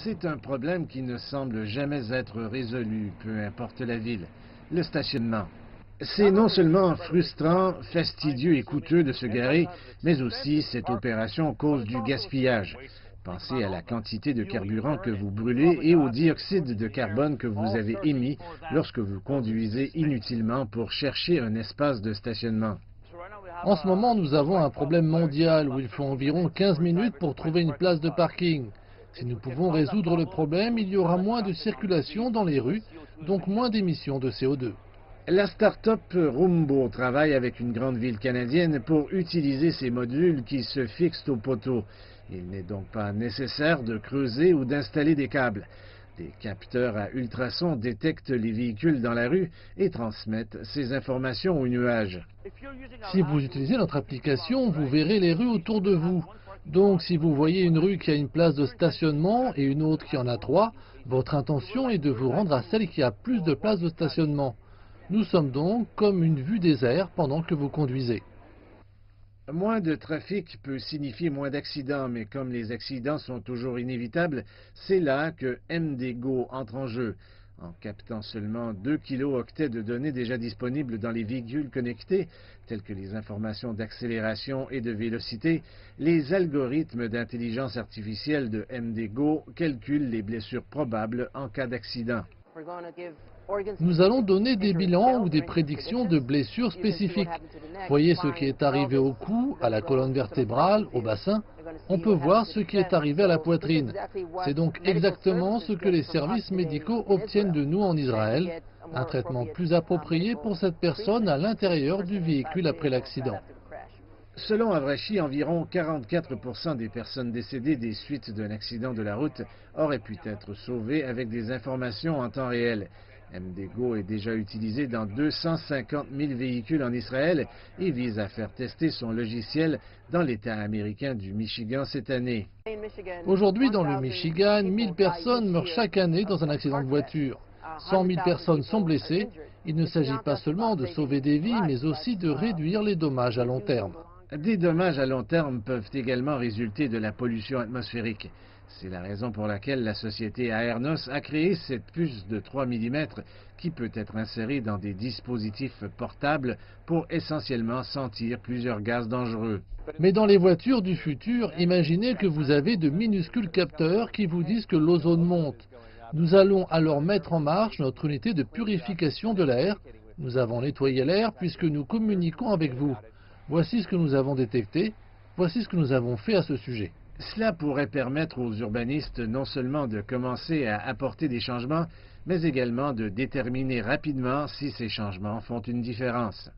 C'est un problème qui ne semble jamais être résolu, peu importe la ville. Le stationnement. C'est non seulement frustrant, fastidieux et coûteux de se garer, mais aussi cette opération cause du gaspillage. Pensez à la quantité de carburant que vous brûlez et au dioxyde de carbone que vous avez émis lorsque vous conduisez inutilement pour chercher un espace de stationnement. En ce moment, nous avons un problème mondial où il faut environ 15 minutes pour trouver une place de parking. Si nous pouvons résoudre le problème, il y aura moins de circulation dans les rues, donc moins d'émissions de CO2. La start-up Roombo travaille avec une grande ville canadienne pour utiliser ces modules qui se fixent au poteau. Il n'est donc pas nécessaire de creuser ou d'installer des câbles. Des capteurs à ultrasons détectent les véhicules dans la rue et transmettent ces informations au nuage. Si vous utilisez notre application, vous verrez les rues autour de vous. Donc si vous voyez une rue qui a une place de stationnement et une autre qui en a trois, votre intention est de vous rendre à celle qui a plus de places de stationnement. Nous sommes donc comme une vue des airs pendant que vous conduisez. Moins de trafic peut signifier moins d'accidents, mais comme les accidents sont toujours inévitables, c'est là que MDGO entre en jeu. En captant seulement 2 kilo-octets de données déjà disponibles dans les véhicules connectés, tels que les informations d'accélération et de vélocité, les algorithmes d'intelligence artificielle de MDGO calculent les blessures probables en cas d'accident. Nous allons donner des bilans ou des prédictions de blessures spécifiques. Voyez ce qui est arrivé au cou, à la colonne vertébrale, au bassin. On peut voir ce qui est arrivé à la poitrine. C'est donc exactement ce que les services médicaux obtiennent de nous en Israël, un traitement plus approprié pour cette personne à l'intérieur du véhicule après l'accident. Selon Avrachi, environ 44% des personnes décédées des suites d'un accident de la route auraient pu être sauvées avec des informations en temps réel. MDGO est déjà utilisé dans 250 000 véhicules en Israël et vise à faire tester son logiciel dans l'État américain du Michigan cette année. Aujourd'hui, dans le Michigan, 1000 personnes meurent chaque année dans un accident de voiture. 100 000 personnes sont blessées. Il ne s'agit pas seulement de sauver des vies, mais aussi de réduire les dommages à long terme. Des dommages à long terme peuvent également résulter de la pollution atmosphérique. C'est la raison pour laquelle la société Aernos a créé cette puce de 3 mm qui peut être insérée dans des dispositifs portables pour essentiellement sentir plusieurs gaz dangereux. Mais dans les voitures du futur, imaginez que vous avez de minuscules capteurs qui vous disent que l'ozone monte. Nous allons alors mettre en marche notre unité de purification de l'air. Nous avons nettoyé l'air puisque nous communiquons avec vous. Voici ce que nous avons détecté, voici ce que nous avons fait à ce sujet. Cela pourrait permettre aux urbanistes non seulement de commencer à apporter des changements, mais également de déterminer rapidement si ces changements font une différence.